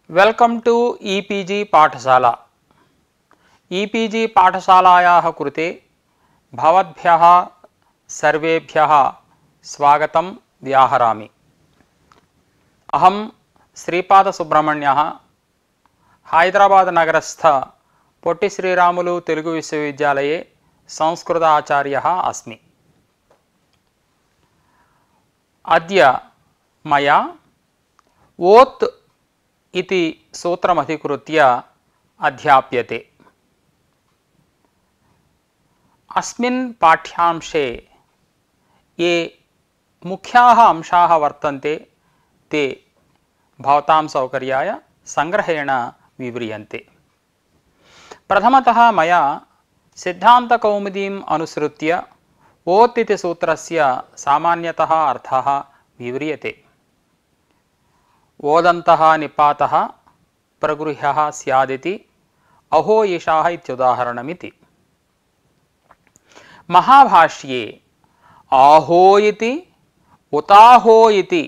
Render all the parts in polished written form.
Welcome to e-PG पाठशाला। E-PG पाठशालायाः कृते भवद्भ्यः सर्वेभ्यः स्वागतं व्याहरामि। अहं श्रीपादसुब्रह्मण्यः हैदराबाद नगरस्थ पोट्टि श्रीरामुलु तेलुगु विश्वविद्यालये संस्कृत आचार्यः अस्मि। अद्य मया ओत् इति सूत्रमधिकृत्य अध्याप्यते। अस्मिन् पाठ्यांशे ये मुख्याः अंशाः वर्तन्ते ते भवतां सौकर्याय संग्रहेण विव्रियन्ते। प्रथमतः मया सिद्धान्तकौमुदीम् अनुसृत्य ओत् इति सूत्रस्य सामान्यतः अर्थः विव्रियते। ओदन्तः निपातः प्रगृह्यः स्यादिति अहो ईशाः इत्युदाहरणमिति। महाभाष्ये आहो इति उताहो इति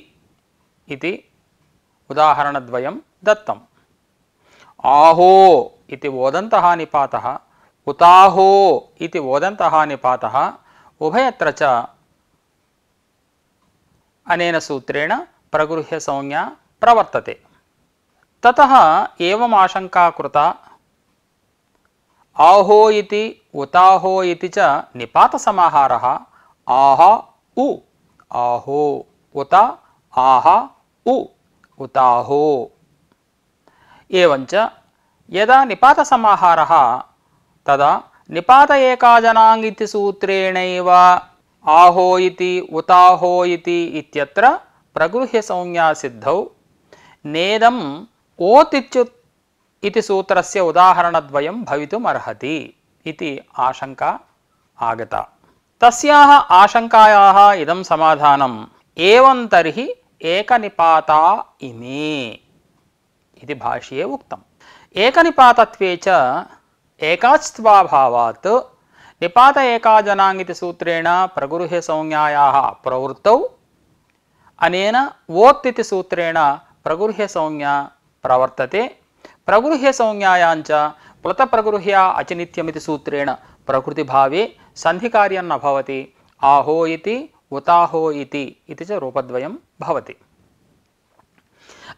उदाहरणद्वयं दत्तम्। आहो इति ओदन्तः निपातः, उताहो इति ओदन्तः निपातः उभयत्र च अनेन सूत्रेण प्रगृह्य संज्ञा प्रवर्तते। ततः एवम् आशंका कृता, आहो इति उताहो इति च निपातसमाहारः आह उ, आहो उत आह उ, उताहो। एवञ्च यदा निपातसमाहारः तदा निपात एकाजनाङ् इति सूत्रेणैव आहो इति उताहो इत्यत्र प्रगृह्य संज्ञा सिद्धौ नेदम् ओत् इति सूत्रस्य उदाहरणद्वयं भवितुम् अर्हति इति आशंका आगता। तस्याः आशंकायाः इदं समाधानम् एवं तर्हि एकनिपाता इमे इति भाष्ये उक्तम्। एकनिपातत्वे च एकाच्त्वाभावात् निपात एकाजनाङ् इति सूत्रेण प्रगृह्य संज्ञायाः प्रवृत्तौ अनेन ओत् इति सूत्रेण प्रगृह्य संज्ञा प्रवर्तते। प्रगृह्य संज्ञायाञ्च प्लुतप्रगृह्य अचिनित्यमिति सूत्रेण प्रकृतिभावे सन्धिकार्यं न भवति। आहो इति उताहो इति च रूपद्वयं भवति।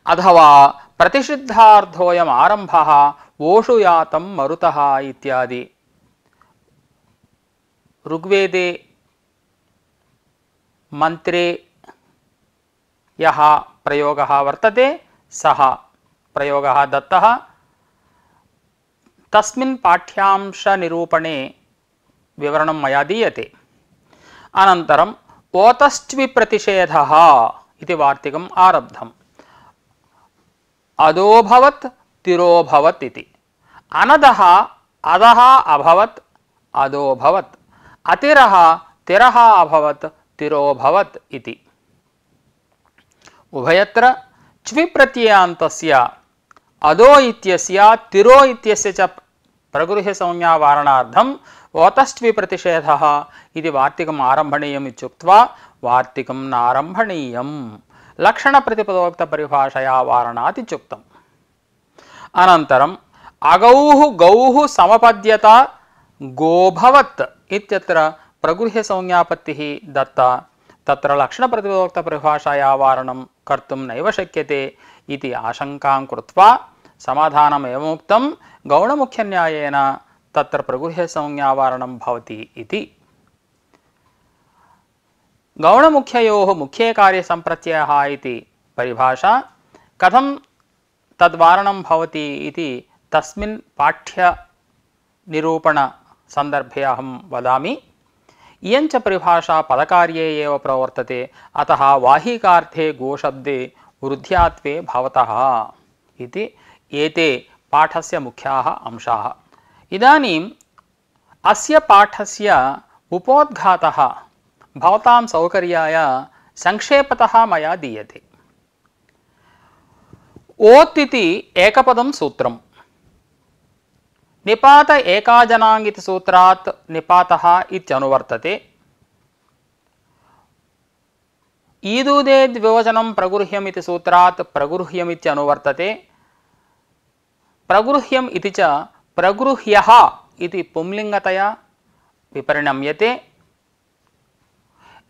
अथवा प्रतिषिद्धार्थोऽयम् आरम्भः ओषु यातं मरुतः इत्यादि ऋग्वेदे मन्त्रे यः प्रयोगः वर्तते सः प्रयोगः दत्तः। तस्मिन् पाठ्यांशनिरूपणे विवरणं मया दीयते। अनन्तरम् ओतश्च्विप्रतिषेधः इति वार्तिकम् आरब्धम्। अदोभवत् तिरोभवत् इति। अनदः अधः अभवत् अदोभवत्, अतिरः तिरः अभवत् तिरोभवत् इति। उभयत्र च्विप्रत्ययान्तस्य अदो इत्यस्य तिरो इत्यस्य च प्रगृह्य संज्ञा वारणार्थम् ओतश्च्विप्रतिषेधः इति वार्तिकम् आरम्भणीयम् इत्युक्त्वा वार्तिकं नारम्भणीयं, लक्षणप्रतिपदोक्तपरिभाषया वारणात् इत्युक्तम्। अनन्तरम् अगौः गौः समपद्यत गोभवत् इत्यत्र प्रगृह्य संज्ञापत्तिः दत्ता। तत्र लक्षणप्रतिपदोक्तपरिभाषाया वारणं कर्तुं नैव शक्यते इति आशंकां कृत्वा समाधानम् एवमुक्तं, गौणमुख्यन्यायेन तत्र प्रगृह्य संज्ञावारणं भवति इति। गौणमुख्ययोः मुख्ये कार्यसम्प्रत्ययः इति परिभाषा। कथं तद्वारणं भवति इति तस्मिन् पाठ्यनिरूपणसन्दर्भे अहं वदामि। इयञ्च परिभाषा पदकार्ये एव प्रवर्तते। अतः वाहिकार्थे गोशब्दे वृद्ध्यात्वे भवतः इति एते पाठस्य मुख्याः अंशाः। इदानीम् अस्य पाठस्य उपोद्घातः भवतां सौकर्याय संक्षेपतः मया दीयते। ओत् इति एकपदं सूत्रम्। निपात एकाजनाङ् इति सूत्रात् निपातः इत्यनुवर्तते। ईदूदे द्विवचनं प्रगुह्यमिति सूत्रात् प्रगुह्यमित्यनुवर्तते। प्रगृह्यम् इति च प्रगृह्यः इति पुंलिङ्गतया विपरिणम्यते।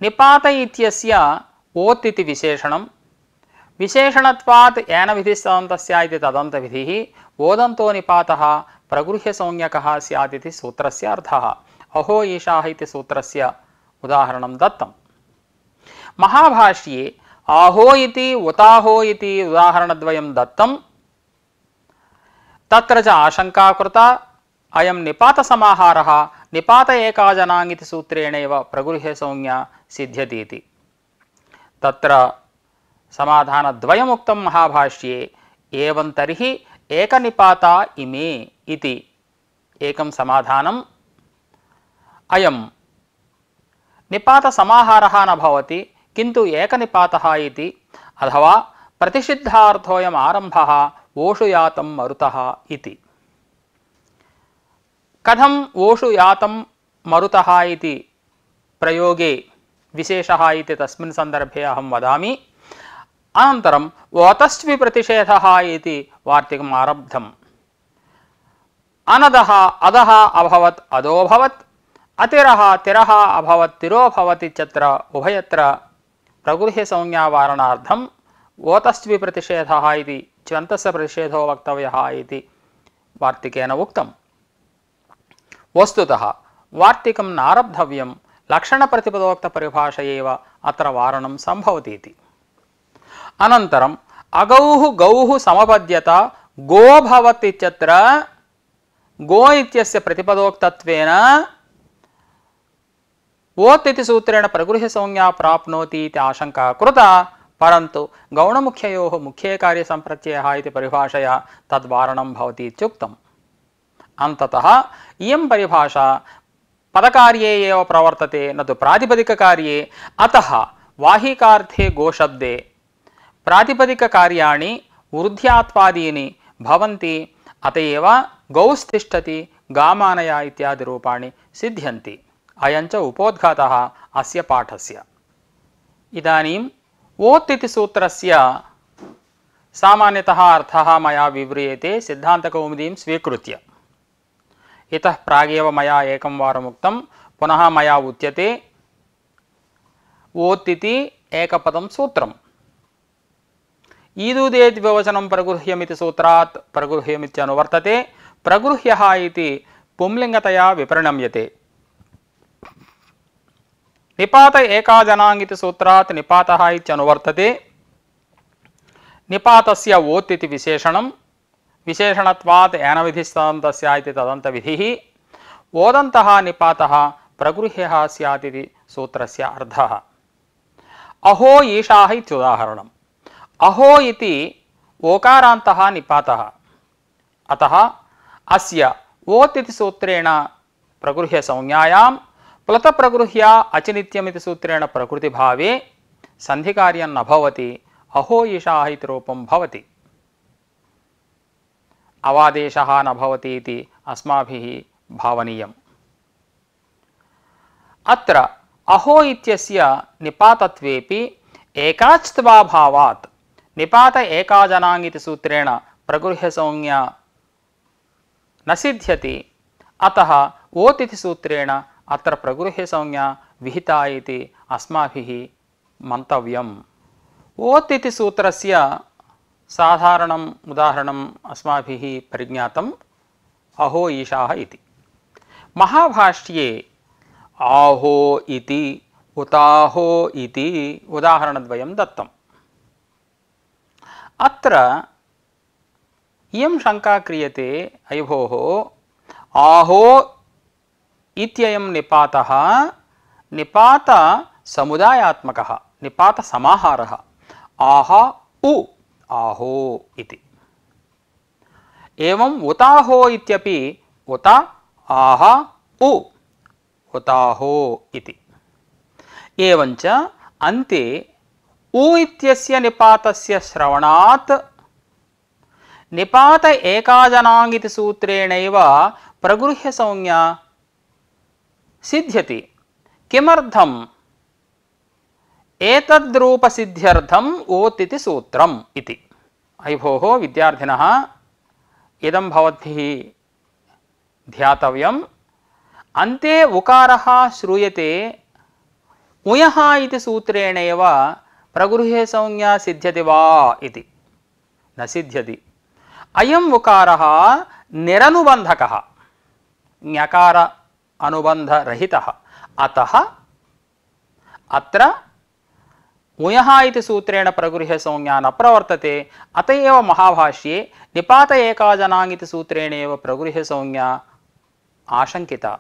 निपात इत्यस्य ओत् इति विशेषणं विशेषणत्वात् येन विधिस्तदन्तस्य इति तदन्तविधिः ओदन्तो निपातः प्रगृह्यसंज्ञकः स्यात् इति सूत्रस्य अर्थः। अहो ईशाः इति सूत्रस्य उदाहरणं दत्तं। महाभाष्ये आहो इति उताहो इति उदाहरणद्वयं दत्तं। तत्र च आशंका कृता अयं निपातसमाहारः निपात एकाजनाङ् इति सूत्रेणैव प्रगृह्यसंज्ञा सिद्ध्यति इति। तत्र समाधानद्वयमुक्तं महाभाष्ये। एवं तर्हि एकनिपाता इमे इति एकं समाधानम्। अयं निपातसमाहारः न भवति किन्तु एकनिपातः इति, अथवा प्रतिषिद्धार्थोऽयम् आरम्भः ओषु यातं मरुतः इति। कथम् ओषु यातं मरुतः इति प्रयोगे विशेषः इति तस्मिन् सन्दर्भे अहं वदामि। अनन्तरम् ओतस्त्वि प्रतिषेधः इति वार्तिकम् आरब्धम्। अनदः अधः अभवत् अधोऽभवत्, अतिरः तिरः अभवत् तिरोऽभवत् इत्यत्र उभयत्र प्रगृह्यसंज्ञावारणार्थम् ओतस्त्वि प्रतिषेधः इति च्यन्तस्य प्रतिषेधो वक्तव्यः इति वार्तिकेन उक्तम्। वस्तुतः वार्तिकं नारब्धव्यं लक्षणप्रतिपदोक्तपरिभाषयैव अत्र वारणं सम्भवति इति। अनन्तरम् अगौः गौः समपद्यत गो भवत् इत्यत्र गो इत्यस्य प्रतिपदोक्तत्वेन ओत् इति सूत्रेण प्रगृह्यसंज्ञा प्राप्नोति इति आशंका कृता, परन्तु गौणमुख्ययोः मुख्ये कार्यसम्प्रत्ययः इति परिभाषया तद्वारणं भवति इत्युक्तम्। अन्ततः इयं परिभाषा पदकार्ये एव प्रवर्तते, न तु प्रातिपदिककार्ये। अतः वाहिकार्थे गोशब्दे प्रातिपदिककार्याणि वृद्ध्यात्पादीनि भवन्ति। अत एव गौस्तिष्ठति गामानया इत्यादि रूपाणि सिद्ध्यन्ति। अयञ्च उपोद्घातः अस्य पाठस्य। इदानीम् ओत् इति सूत्रस्य सामान्यतः अर्थः मया विव्रियते सिद्धान्तकौमुदीं स्वीकृत्य। इतः प्रागेव मया एकं वारम् उक्तं, पुनः मया उच्यते। ओत् इति एकपदं सूत्रम्। ईदुदेद्विवचनं प्रगृह्यमिति सूत्रात् प्रगृह्यमित्यनुवर्तते। प्रगृह्यः इति पुंलिङ्गतया विपरिणम्यते। निपात एकाजनाङ् इति सूत्रात् निपातः इत्यनुवर्तते। निपातस्य ओत् इति विशेषणं विशेषणत्वात् येन विधिस्तदन्तस्य इति तदन्तविधिः। ओदन्तः निपातः प्रगृह्यः स्यात् इति सूत्रस्य अर्थः। अहो ईशाः इत्युदाहरणम्। अहो इति ओकारान्तः निपातः। अतः अस्य ओत् इति सूत्रेण प्रगृह्यसंज्ञायां प्लुतप्रगृह्या अचिनित्यमिति सूत्रेण प्रकृतिभावे सन्धिकार्यं न भवति। अहो ईशाः इति रूपं भवति। अवादेशः न भवति इति अस्माभिः भावनीयम्। अत्र अहो इत्यस्य निपातत्वेपि एकाच्त्वाभावात् निपात एकाजनाङ् इति सूत्रेण प्रगृह्यसंज्ञा न सिद्ध्यति। अतः ओत् इति सूत्रेण अत्र प्रगृह्यसंज्ञा विहिता इति अस्माभिः मन्तव्यम्। ओत् इति सूत्रस्य साधारणम् उदाहरणम् अस्माभिः परिज्ञातम् अहो ईशाः इति। महाभाष्ये आहो इति उताहो इति उदाहरणद्वयं दत्तम्। अत्र इयं शंका क्रियते, अयि भोः आहो इत्ययं निपातः निपात समुदायात्मकः निपात समाहारः आह उ आहो इति। एवं उताहो इत्यपि उत आह उ उताहो इति। एवञ्च अन्ते उ इत्यस्य निपातस्य श्रवणात् निपात एकाजनाङ् इति सूत्रेणैव प्रगृह्यसंज्ञा सिद्ध्यति। किमर्थम्? एतद्रूपसिद्ध्यर्थम् ओत् इति सूत्रम् इति। अयि भोः विद्यार्थिनः, इदं भवद्भिः ध्यातव्यम्। अन्ते उकारः श्रूयते उयः इति सूत्रेणैव प्रगृह्य संज्ञा सिद्ध्यति वा इति। न सिद्ध्यति। अयम् उकारः निरनुबन्धकः, ञकार अनुबन्धरहितः। अतः अत्र उयः इति सूत्रेण प्रगृह्य संज्ञा न प्रवर्तते। अत एव महाभाष्ये निपात एकाजनाङ् इति सूत्रेण एव प्रगृह्य संज्ञा आशङ्किता।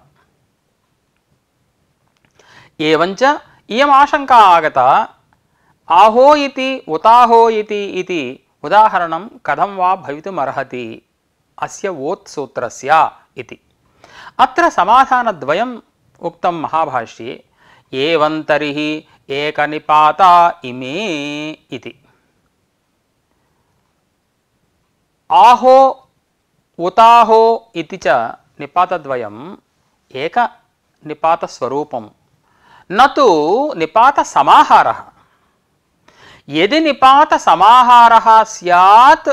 एवञ्च इयम् आशङ्का आगता, आहो इति उताहो इति उदाहरणं कथं वा भवितुमर्हति अस्य वोत् सूत्रस्य इति। अत्र समाधानद्वयम् उक्तं महाभाष्ये। एवं तर्हि एकनिपाता इमे इति। आहो उताहो इति च निपातद्वयम् एकनिपातस्वरूपं, न तु निपातसमाहारः। यदि निपातसमाहारः स्यात्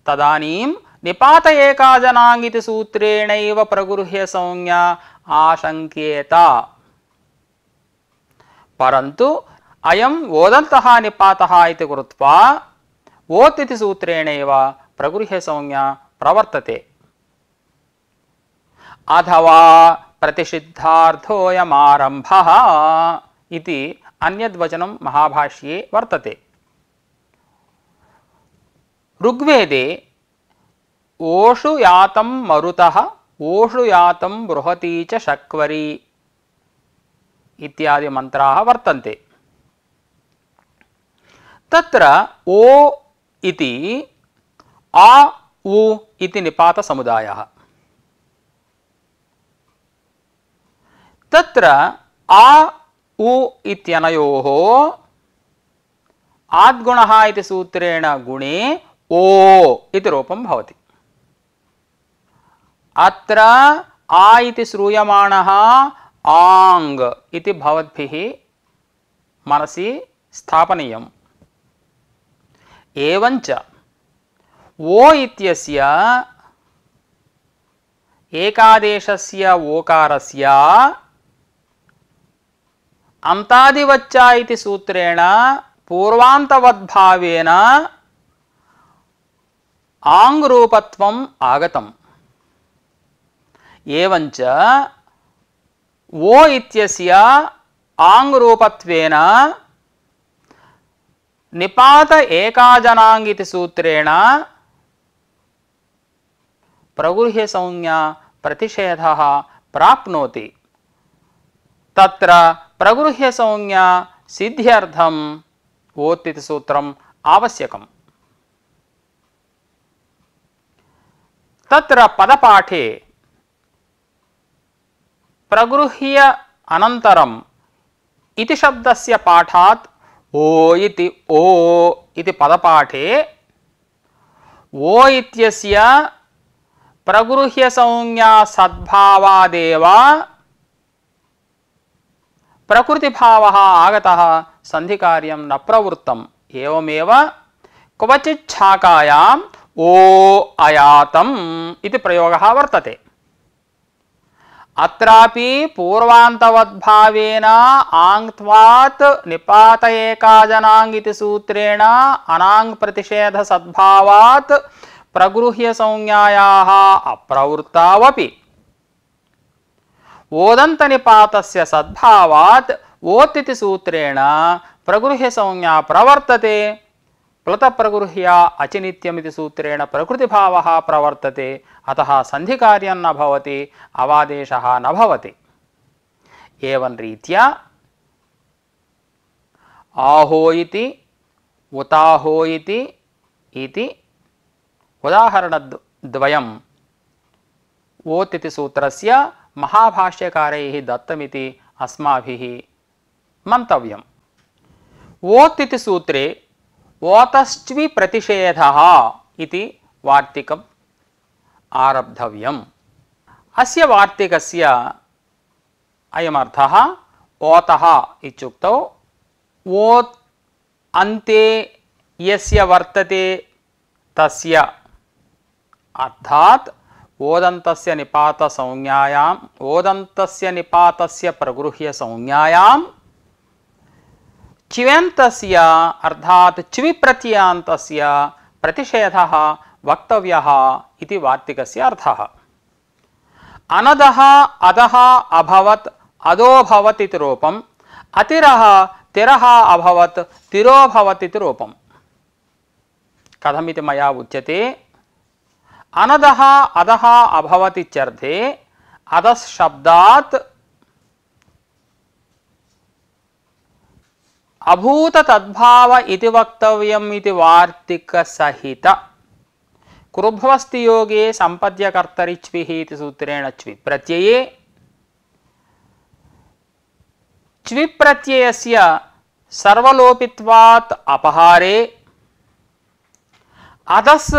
तदानीं निपात एकाजनाङ् इति सूत्रेणैव प्रगृह्य संज्ञा आशङ्क्येत। परन्तु अयं वोदन्तः निपातः इति कृत्वा वोत् इति सूत्रेणैव प्रगृह्य संज्ञा प्रवर्तते। अथवा प्रतिषिद्धार्थोऽयमारम्भः इति अन्यद्वचनं महाभाष्ये वर्तते। ऋग्वेदे ओषु यातं मरुतः ओषु यातं बृहती च शक्वरी इत्यादि मंत्राः वर्तन्ते। तत्र ओ इति आ उ इति निपात समुदायः। तत्र आ उ इत्यनयोः आद्गुणः इति सूत्रेण गुणे ओ इति रूपं भवति। अत्र आ इति श्रूयमाणः आङ् इति भवद्भिः मनसि स्थापनीयम्। एवञ्च ओ इत्यस्य एकादेशस्य ओकारस्य अन्तादिवच्च इति सूत्रेण पूर्वान्तवद्भावेन आङ् रूपत्वम् आगतम्। एवञ्च ओ इत्यस्य आङ् रूपत्वेन निपात एकाजनाङ् इति सूत्रेण प्रगृह्य संज्ञा प्रतिषेधः प्राप्नोति। तत्र प्रगृह्य संज्ञा सिद्ध्यर्थं वोत् इति सूत्रम् आवश्यकम्। तत्र पदपाठे प्रगृह्य अनन्तरम् इति शब्दस्य पाठात् ओ इति पदपाठे ओ इत्यस्य प्रगृह्य संज्ञा सद्भावादेव प्रकृतिभावः आगतः, सन्धिकार्यं न प्रवृत्तम्। एवमेव क्वचित् छाकायाम् ओ अयातम् इति प्रयोगः वर्तते। अत्रापि पूर्वान्तवद्भावेन आङ्त्वात् निपात एकाजनाङ् इति सूत्रेण अनाङ् प्रतिषेध सद्भावात् प्रगृह्य संज्ञायाः अप्रवृत्तावपि ओदन्त निपातस्य सद्भावात् वोत् इति सूत्रेण प्रगृह्य संज्ञा प्रवर्तते। प्लुत प्रगृह्य अचिनित्यमिति सूत्रेण प्रकृतिभावः प्रवर्तते। अतः सन्धिकार्यं न भवति, अवादेशः न भवति। एवं रीत्या आहो इति उताहो इति उदाहरणद्वयं वोत् इति सूत्रस्य महाभाष्यकारैः दत्तमिति अस्माभिः मन्तव्यम्। वोत् इति सूत्रे वोतश्च्वि प्रतिषेधः इति वार्तिकम् आरब्धव्यम्। अस्य वार्तिकस्य अयमर्थः ओतः इत्युक्तौ वोत् अन्ते यस्य वर्तते तस्य अर्थात ओदन्तस्य निपात संज्ञायां ओदन्तस्य निपातस्य प्रगृह्य संज्ञायां चिव्यन्तस्य अर्थात चिवि प्रत्ययान्तस्य प्रतिषेधः वक्तव्यः इति वार्तिकस्य अर्थः। अनदः अधः अभवत् अधोभवत् इति रूपम्, अतिरः तिरः अभवत् तिरोभवत् इति रूपम्। कथमिति मया उच्यते। अनदः अधः अभवत् इत्यर्थे अधः शब्दात् अभूत तद्भाव इति वक्तव्यम् इति वार्तिकसहित कृभ्वस्ति योगे संपद्य कर्तरि च्विः इति सूत्रेण च्वि प्रत्यये च्वि प्रत्ययस्य सर्वलोपित्वात् अपहारे अधस्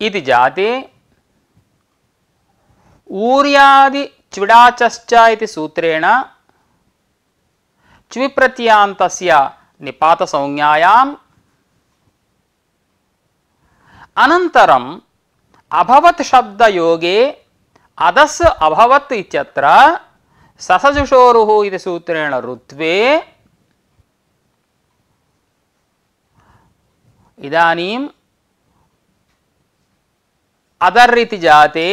इति जाते ऊर्यादि च्विडाचश्च इति सूत्रेण च्वि प्रत्ययान्तस्य निपात संज्ञायाम् अनन्तरम् अभवत् शब्द योगे अधस् अभवत् इत्यत्र ससजुषोरुः इति सूत्रेण ऋत्वे इदानीम् अदर् इति जाते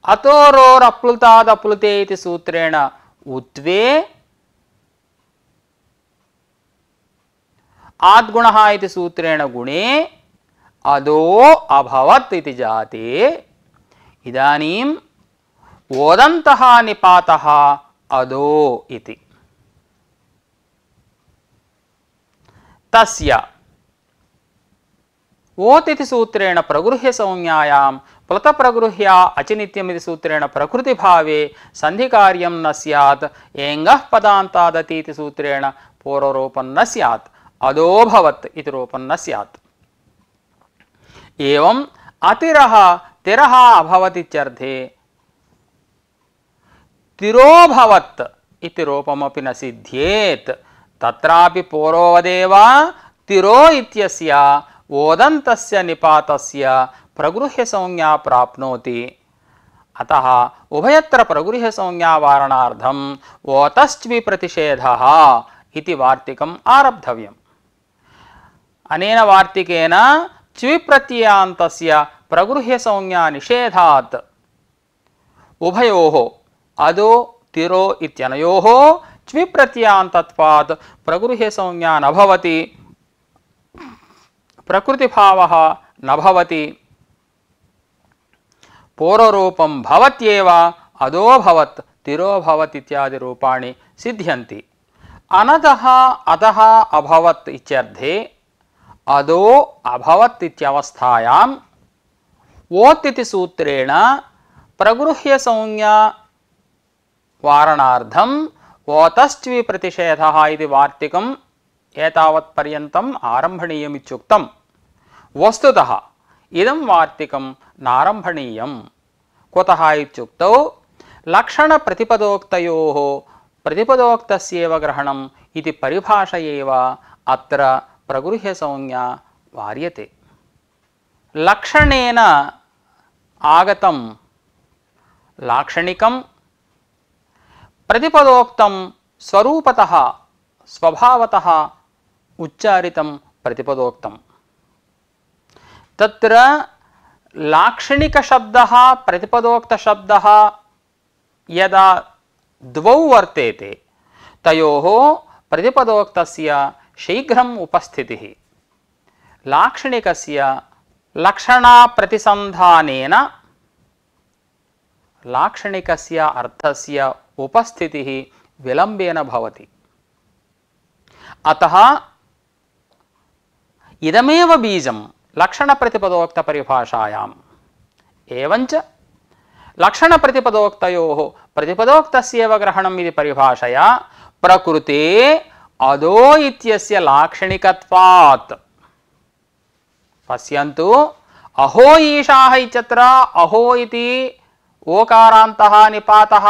अतोरोरप्लुतादप्लुते इति सूत्रेण उत्वे आद्गुणः इति सूत्रेण गुणे अदो अभवत् इति जाते इदानीम् ओदन्तः निपातः अदो इति। तस्य ओत् इति सूत्रेण प्रगृह्य संज्ञायां प्लुत प्रगृह्य अचिनित्यम् इति सूत्रेण प्रकृतिभावे सन्धिकार्यं न स्यात् एङ्गः पदान्तादति इति सूत्रेण पूर्वरूपं न स्यात् अदोभवत् इति रूपं न स्यात्। एवं अतिरः तिरः अभवत् इत्यर्थे तिरोभवत् इति रूपमपि न सिद्ध्येत्। तत्रापि पूर्ववदेव तिरो इत्यस्य ओदन्तस्य निपातस्य प्रगृह्य संज्ञा प्राप्नोति। अतः उभयत्र प्रगृह्य संज्ञा वारणार्थम् ओतश्च्वि प्रतिषेधः इति वार्तिकम् आरब्धव्यम्। अनेन वार्तिकेन च्वि प्रत्ययान्तस्य प्रगृह्य संज्ञा निषेधात् उभयोः अदो तिरो इत्यनयोः च्वि प्रत्ययान्तत्वात् प्रगृह्य संज्ञा न भवति, प्रकृतिभावः न भवति, पूर्वरूपं भवत्येव अदोभवत् तिरोभवत् इत्यादि रूपाणि सिद्ध्यन्ति। अनदः अधः अभवत् इत्यर्थे अदो अभवत् इत्यवस्थायाम् ओत् इति सूत्रेण प्रगृह्य संज्ञा वारणार्थम् ओतश्च्वि प्रतिषेधः इति वार्तिकम् एतावत्पर्यन्तम् आरम्भणीयम् इत्युक्तम्। वस्तुतः इदं वार्तिकं नारम्भणीयम्। कुतः इत्युक्तौ लक्षणप्रतिपदोक्तयोः प्रतिपदोक्तस्यैव ग्रहणम् इति परिभाषयैव अत्र प्रगृह्य संज्ञा वार्यते। लक्षणेन आगतं लाक्षणिकं प्रतिपदोक्तं स्वरूपतः स्वभावतः उच्चारितं प्रतिपदोक्तं। तत्र लाक्षणिकशब्दः प्रतिपदोक्तशब्दः यदा द्वौ वर्तेते तयोः प्रतिपदोक्तस्य शीघ्रम् उपस्थितिः लाक्षणिकस्य लक्षणाप्रतिसन्धानेन लाक्षणिकस्य अर्थस्य उपस्थितिः विलम्बेन भवति। अतः इदमेव बीजं लक्षणप्रतिपदोक्तपरिभाषायाम्। एवञ्च लक्षणप्रतिपदोक्तयोः प्रतिपदोक्तस्यैव ग्रहणम् इति परिभाषया प्रकृते अदो इत्यस्य लाक्षणिकत्वात्। पश्यन्तु, अहो ईशाः इत्यत्र अहो इति ओकारान्तः निपातः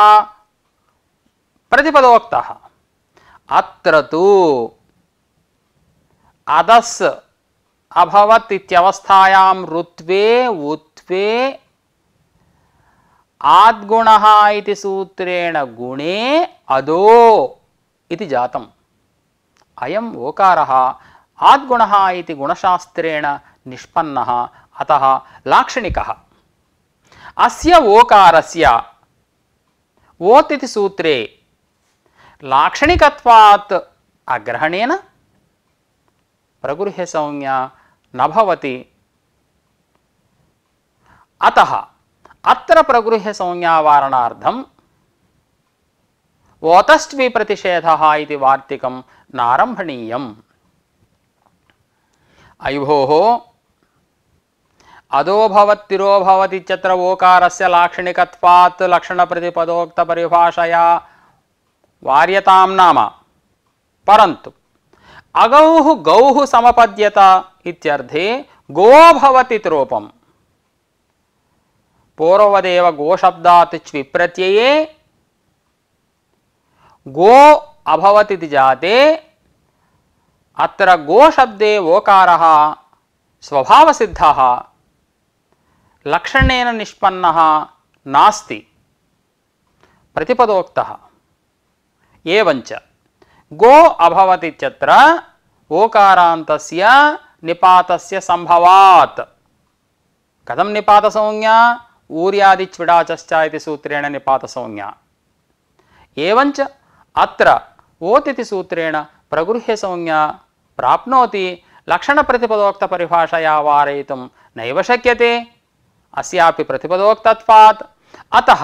अभवत् इत्यवस्थायां ऋत्वे उत्वे आद्गुणः इति सूत्रेण गुणे अदो इति जातम्। अयम् ओकारः आद्गुणः इति गुणशास्त्रेण निष्पन्नः, अतः लाक्षणिकः। अस्य ओकारस्य ओत् इति सूत्रे लाक्षणिकत्वात् अग्रहणेन प्रगृह्य संज्ञा न भवति। अतः अत्र प्रगृह्य संज्ञा वारणार्थम् ओतस्त्वि प्रतिषेधः इति वार्तिकं नारम्भणीयम्। अयुभोः अदो भवत्तिरो भवति इत्यत्र ओकारस्य लाक्षणिकत्वात् लक्षणप्रतिपदोक्त परिभाषया वार्यतां नाम, परन्तु अगौः गौः समपद्यत इत्यर्थे गो भवति इति रूपम्। पूर्ववदेव गोशब्दात् च्वि प्रत्यये गो अभवत् इति जाते अत्र गोशब्दे ओकारः स्वभावसिद्धः लक्षणेन निष्पन्नः नास्ति, प्रतिपदोक्तः। एवञ्च गो अभवत् इत्यत्र ओकारान्तस्य निपातस्य संभवात्। कथं निपातसंज्ञा? ऊर्यादिच्विडाचश्च इति सूत्रेण निपातसंज्ञा। एवञ्च अत्र ओत् इति सूत्रेण प्रगृह्य संज्ञा प्राप्नोति, लक्षणप्रतिपदोक्तपरिभाषया वारयितुं नैव शक्यते अस्यापि प्रतिपदोक्तत्वात्। अतः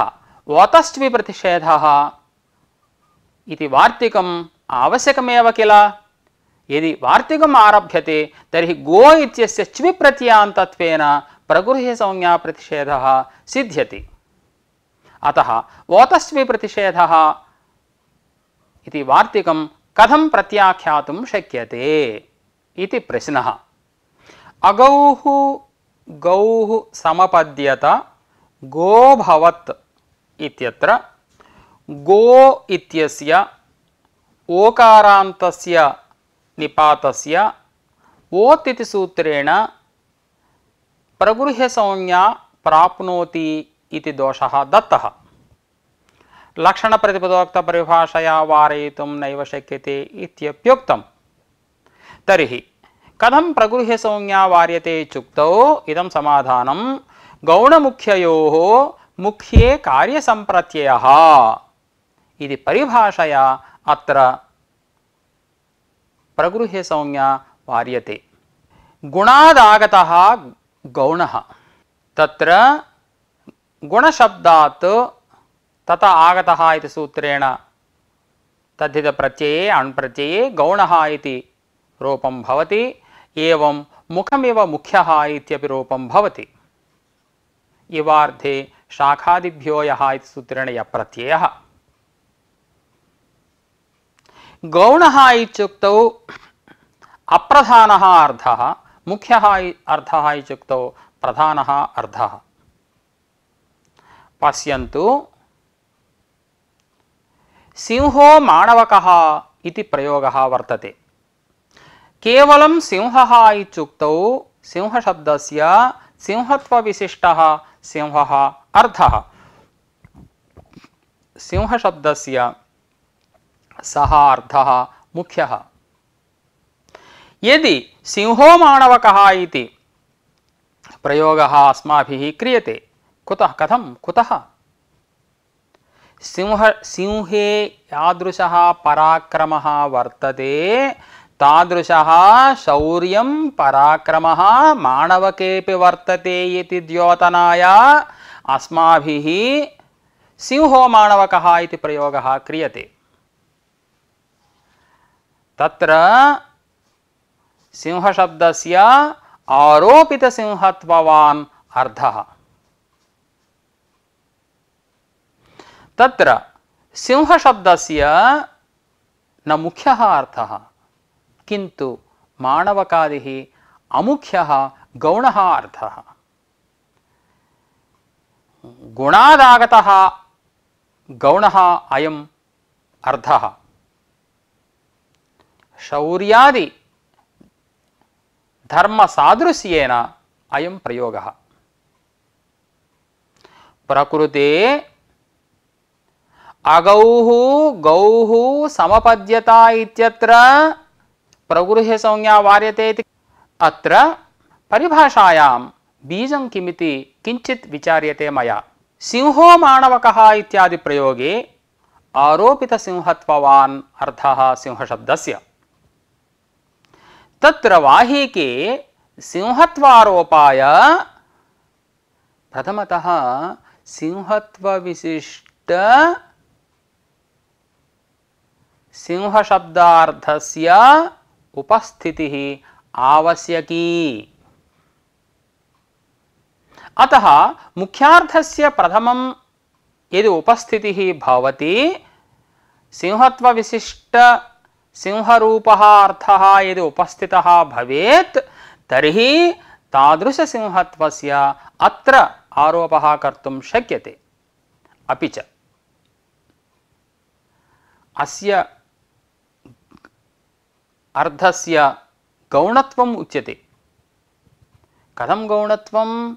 ओतस्त्वि प्रतिषेधः इति वार्तिकम् आवश्यकमेव किल। यदि वार्तिकम् आरभ्यते तर्हि गो इत्यस्य च्वि प्रत्ययान्तत्वेन प्रगृह्य संज्ञा प्रतिषेधः सिद्ध्यति। अतः ओतस्त्वि प्रतिषेधः इति वार्तिकं कथं प्रत्याख्यातुं शक्यते इति प्रश्नः। अगौः गौः समपद्यत गो भवत् इत्यत्र गो इत्यस्य ओकारान्तस्य निपातस्य ओत् इति सूत्रेण प्रगृह्य संज्ञा प्राप्नोति इति दोषः दत्तः। लक्षणप्रतिपदोक्तपरिभाषया वारयितुं नैव शक्यते इत्यप्युक्तम्। तर्हि कथं प्रगृह्य संज्ञा वार्यते इत्युक्तौ इदं समाधानं गौणमुख्ययोः मुख्ये कार्यसम्प्रत्ययः इति परिभाषया अत्र प्रगृह्य संज्ञा वार्यते। गुणादागतः गौणः, तत्र गुणशब्दात् तथा आगतः इति सूत्रेण तद्धितप्रत्यये अण्प्रत्यये गौणः इति रूपं भवति। एवं मुखमिव मुख्यः इत्यपि रूपं भवति। इवार्थे शाखादिभ्यो यः इति सूत्रेण यप्रत्ययः। गौणः इत्युक्तौ अप्रधानः अर्थः, मुख्यः अर्थः इत्युक्तौ प्रधानः अर्थः। पश्यन्तु, सिंहो माणवकः इति प्रयोगः वर्तते। केवलं सिंहः इत्युक्तौ सिंहशब्दस्य सिंहत्वविशिष्टः सिंहः अर्थः। सिंहशब्दस्य सः अर्थः मुख्यः। यदि सिंहो माणवकः इति प्रयोगः अस्माभिः क्रियते, कुतः कथं कुतः? सिंहे यादृशः पराक्रमः वर्तते तादृशः शौर्यं पराक्रमः माणवकेऽपि वर्तते इति द्योतनाय अस्माभिः सिंहो माणवकः इति प्रयोगः क्रियते। तत्र सिंहशब्दस्य आरोपितसिंहत्ववान् अर्थः। तत्र सिंहशब्दस्य न मुख्यः अर्थः, किन्तु माणवकादिः अमुख्यः गौणः अर्थः। गुणादागतः गौणः अयम् अर्थः। शौर्यादि धर्मसादृश्येन अयं प्रयोगः। प्रकृते अगौः गौः समपद्यता इत्यत्र प्रगृह्यसंज्ञा वार्यते इति। अत्र परिभाषायां बीजं किमिति किञ्चित् विचार्यते मया। सिंहो माणवकः इत्यादि प्रयोगे आरोपितसिंहत्ववान् अर्थः सिंहशब्दस्य। तत्र वाहीके सिंहत्वारोपाय प्रथमतः सिंहत्वविशिष्ट सिंहशब्दार्थस्य उपस्थितिः आवश्यकी। अतः मुख्यार्थस्य प्रथमं यदि उपस्थितिः भवति, सिंहत्वविशिष्ट सिंहरूपः अर्थः यदि उपस्थितः भवेत्, तर्हि तादृशसिंहत्वस्य अत्र आरोपः कर्तुं शक्यते। अपि च अस्य अर्थस्य गौणत्वम् उच्यते। कथं गौणत्वं?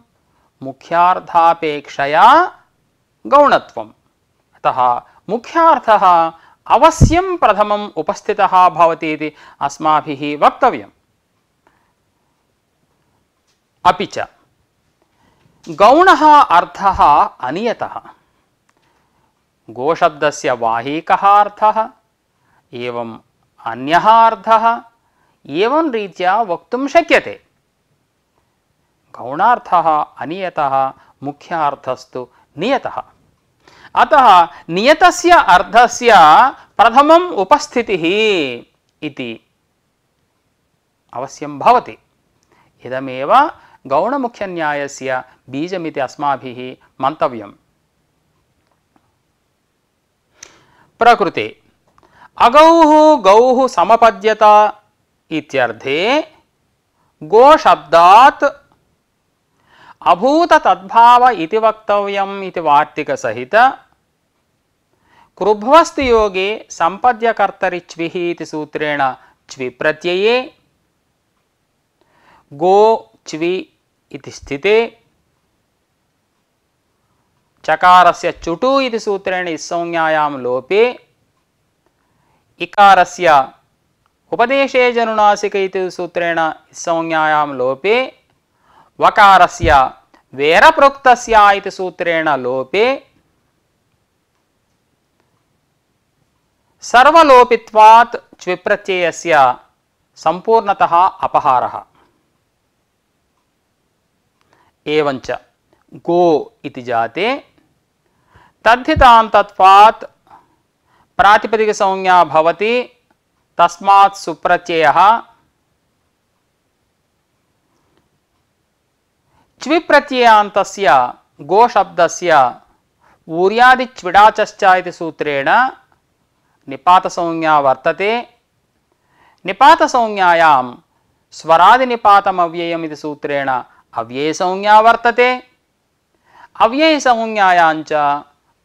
मुख्यार्थापेक्षया गौणत्वम्। अतः मुख्यार्थः अवश्यं प्रथमम् उपस्थितः भवति इति अस्माभिः वक्तव्यम्। अपि च गौणः अर्थः अनियतः। गोशब्दस्य वाहीकः अर्थः एवं अन्यः अर्थः एवं रीत्या वक्तुं शक्यते। गौणार्थः अनियतः, मुख्यार्थस्तु नियतः। अतः नियतस्य अर्थस्य प्रथमम् उपस्थितिः इति अवश्यं भवति। इदमेव गौणमुख्यन्यायस्य बीजमिति अस्माभिः मन्तव्यम्। प्रकृते अगौः गौः समपद्यत इत्यर्थे गोशब्दात् अभूत तद्भाव इति वक्तव्यम् इति वार्तिकसहित कृभ्वस्तु योगे संपद्यकर्तरि च्विः इति सूत्रेण च्वि प्रत्यये गो च्वि इति स्थिते चकारस्य चुटु इति सूत्रेण इत्संज्ञायां लोपे इकारस्य उपदेशे जनुनासिक इति सूत्रेण इत्संज्ञायां लोपे वकारस्य वेरप्रोक्तस्य इति सूत्रेण लोपे सर्वलोपित्वात् च्विप्रत्ययस्य संपूर्णतः अपहारः। एवञ्च गो इति जाते तद्धितान्तत्वात् प्रातिपदिकसंज्ञा भवति, तस्मात् सुप्रत्ययः। च्विप्रत्ययान्तस्य गोशब्दस्य ऊर्यादिच्विडाचश्च इति सूत्रेण निपातसंज्ञा वर्तते। निपातसंज्ञायां स्वरादिनिपातमव्ययम् इति सूत्रेण अव्ययसंज्ञा वर्तते। अव्ययसंज्ञायाञ्च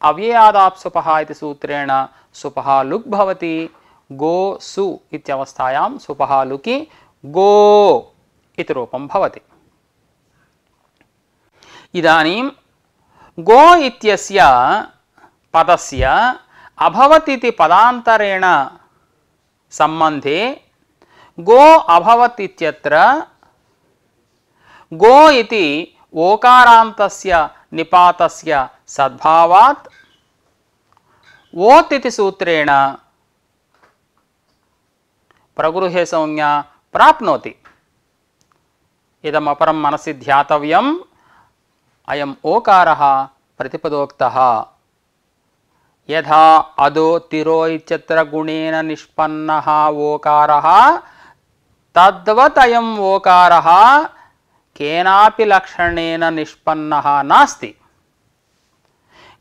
अव्ययादाप्सुपः इति सूत्रेण सुपः लुक् भवति। गो सु इत्यवस्थायां सुपः लुकि गो इति रूपं भवति। इदानीं गो इत्यस्य पदस्य अभवत् इति पदान्तरेण सम्बन्धे गो अभवत् इत्यत्र गो इति ओकारान्तस्य निपातस्य सद्भावात् ओत् इति सूत्रेण प्रगृह्य संज्ञा प्राप्नोति। इदमपरं मनसि ध्यातव्यम्। अयम् ओकारः प्रतिपदोक्तः। यथा अदो तिरो इत्यत्र गुणेन निष्पन्नः ओकारः, तद्वत् अयम् ओकारः केनापि लक्षणेन निष्पन्नः नास्ति।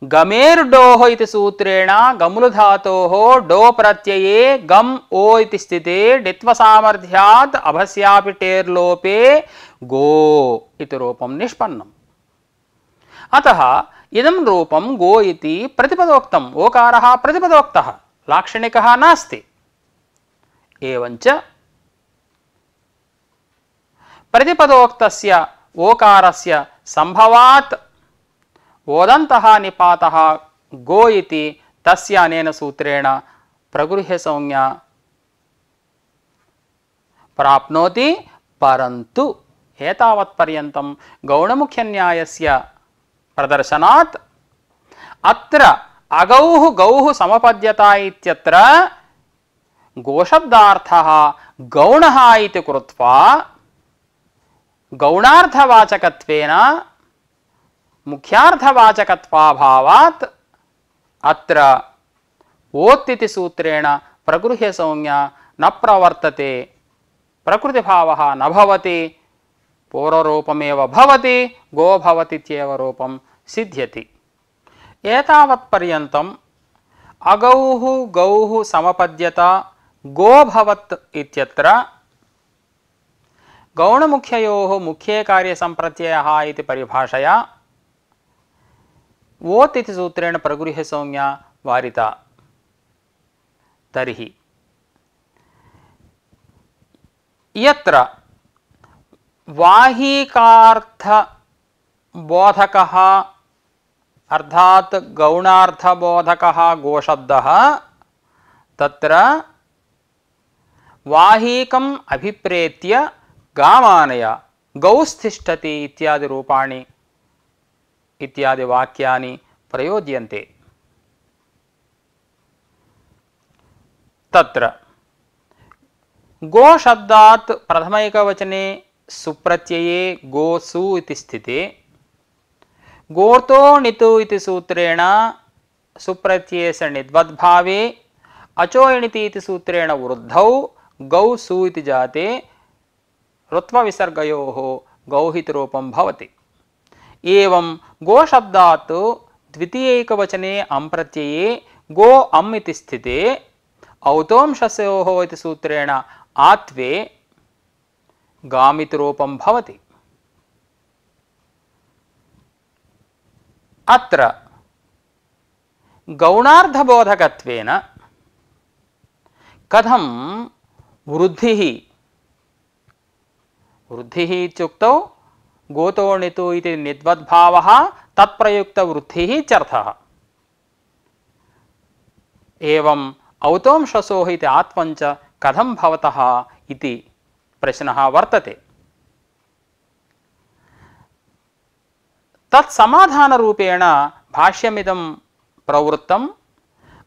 गमेर्डोः इति सूत्रेण गमुलधातोः डो प्रत्यये गम ओ इति स्थिते डित्वसामर्थ्यात् अभस्यापि टेर्लोपे गो इति रूपं निष्पन्नम्। अतः इदं रूपं गो इति प्रतिपदोक्तम्। ओकारः प्रतिपदोक्तः, लाक्षणिकः नास्ति। एवञ्च प्रतिपदोक्तस्य ओकारस्य संभवात् ओदन्तः निपातः गो इति तस्य अनेन सूत्रेण प्रगृह्यसंज्ञा प्राप्नोति। परन्तु एतावत्पर्यन्तं गौणमुख्यन्यायस्य प्रदर्शनात् अत्र अगौः गौः समपद्यता इत्यत्र गोशब्दार्थः गौणः इति कृत्वा गौणार्थवाचकत्वेन मुख्यार्थवाचकत्वाभावात् अत्र ओत् इति सूत्रेण प्रगृह्यसंज्ञा न प्रवर्तते, प्रकृतिभावः न भवति, पूर्वरूपमेव भवति, गो भवतीत्येव रूपं सिद्ध्यति। एतावत्पर्यन्तम् अगौः गौः समपद्यत गो भवत् इत्यत्र गौणमुख्ययोः मुख्ये कार्यसम्प्रत्ययः इति परिभाषया ओत् इति सूत्रेण प्रगृह्यसंज्ञा वारिता। तर्हि यत्र वाहीकार्थबोधकः अर्थात् गौणार्थबोधकः गोशब्दः तत्र वाहीकम् अभिप्रेत्य गामानय गौस्तिष्ठति इत्यादि रूपाणि इत्यादि वाक्यानि प्रयोज्यन्ते। तत्र गो शब्दात् प्रथमैकवचने सुप्रत्यये गोसु इति स्थिते गोर्तो णितु इति सूत्रेण सुप्रत्ययस्य निद्वद्भावे अचो इणिति इति सूत्रेण वृद्धौ गौसु इति जाते ऋत्वविसर्गयोः गौहित रूपं भवति। एवं गो शब्दात् द्वितीयैकवचने अं प्रत्यये गो अम् इति स्थिते औतोंशस्योः इति सूत्रेण आत्वे गामित रूपं भवति। अत्र गौणार्थबोधकत्वेन कथं वृद्धिः इत्युक्तौ गोतो णितु इति निद्वद्भावः तत्प्रयुक्तवृद्धिः इत्यर्थः। एवं औतोंशसोः इति आत्वञ्च कथं भवतः इति प्रश्नः वर्तते। तत्समाधानरूपेण भाष्यमिदं प्रवृत्तम्।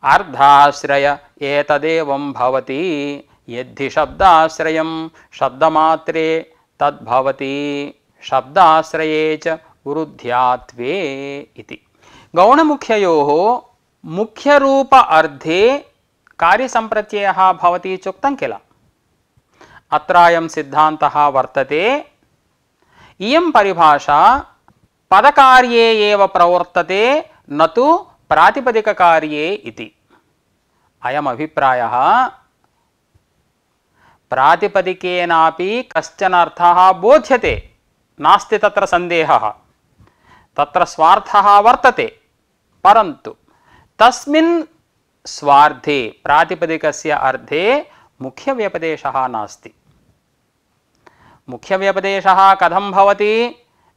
अर्धाश्रय एतदेवं भवति यद्धि शब्दाश्रयं शब्दमात्रे तद्भवति शब्दाश्रये च वृद्ध्यात्वे इति। गौणमुख्ययोः मुख्यरूप अर्धे कार्यसम्प्रत्ययः भवति इत्युक्तं किल। अत्रायं सिद्धान्तः वर्तते। इयं परिभाषा पदकार्ये एव प्रवर्तते न तु प्रातिपदिककार्ये इति। अयम् अभिप्रायः प्रातिपदिकेनापि कश्चन अर्थः बोध्यते, नास्ति तत्र सन्देहः, तत्र स्वार्थः वर्तते, परन्तु तस्मिन् स्वार्थे प्रातिपदिकस्य अर्थे मुख्यव्यपदेशः नास्ति। मुख्यव्यपदेशः कथं भवति?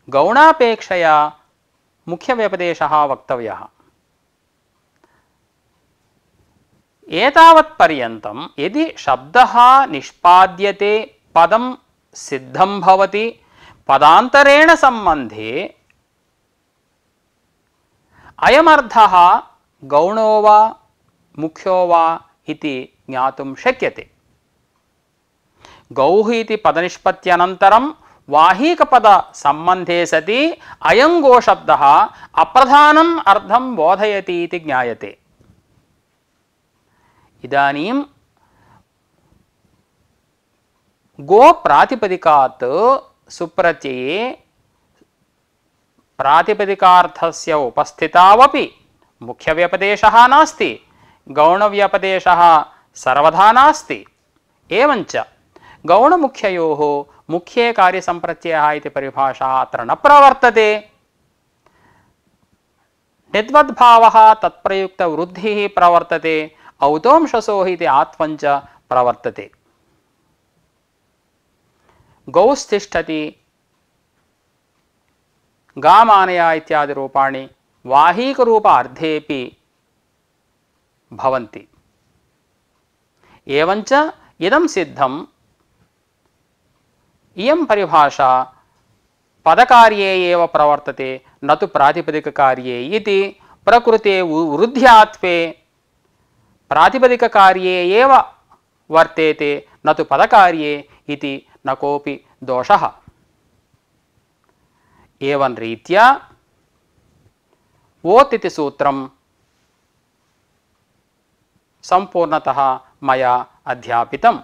गौणापेक्षया मुख्यव्यपदेशः वक्तव्यः। एतावत्पर्यन्तं यदि शब्दः निष्पाद्यते पदं सिद्धं भवति पदान्तरेण सम्बन्धे अयमर्थः गौणो वा मुख्यो वा इति ज्ञातुं शक्यते। गौः इति पदनिष्पत्त्यनन्तरं वाहीकपद सम्बन्धे सति अयं गोशब्दः अप्रधानम् अर्थं बोधयति इति ज्ञायते। इदानीं गो प्रातिपदिकात् सुप्रत्यये प्रातिपदिकार्थस्य उपस्थितावपि मुख्यव्यपदेशः नास्ति, गौणव्यपदेशः सर्वदा नास्ति। एवञ्च गौणमुख्ययोः मुख्ये कार्यसम्प्रत्ययः इति परिभाषा अत्र न प्रवर्तते। निद्वद्भावः तत्प्रयुक्तवृद्धिः प्रवर्तते, औतोंशसोः इति आत्वञ्च प्रवर्तते। गौस्तिष्ठति, गामानया इत्यादि रूपाणि वाहीकरूप अर्धेपि भवन्ति। एवञ्च इदं सिद्धम्, इयं परिभाषा पदकार्ये एव प्रवर्तते न तु प्रातिपदिककार्ये इति प्रकृते वृद्ध्यात्वे प्रातिपदिककार्ये एव वर्तेते न तु पदकार्ये इति न कोऽपि दोषः। एवं रीत्या ओत् इति सूत्रं संपूर्णतः मया अध्यापितम्।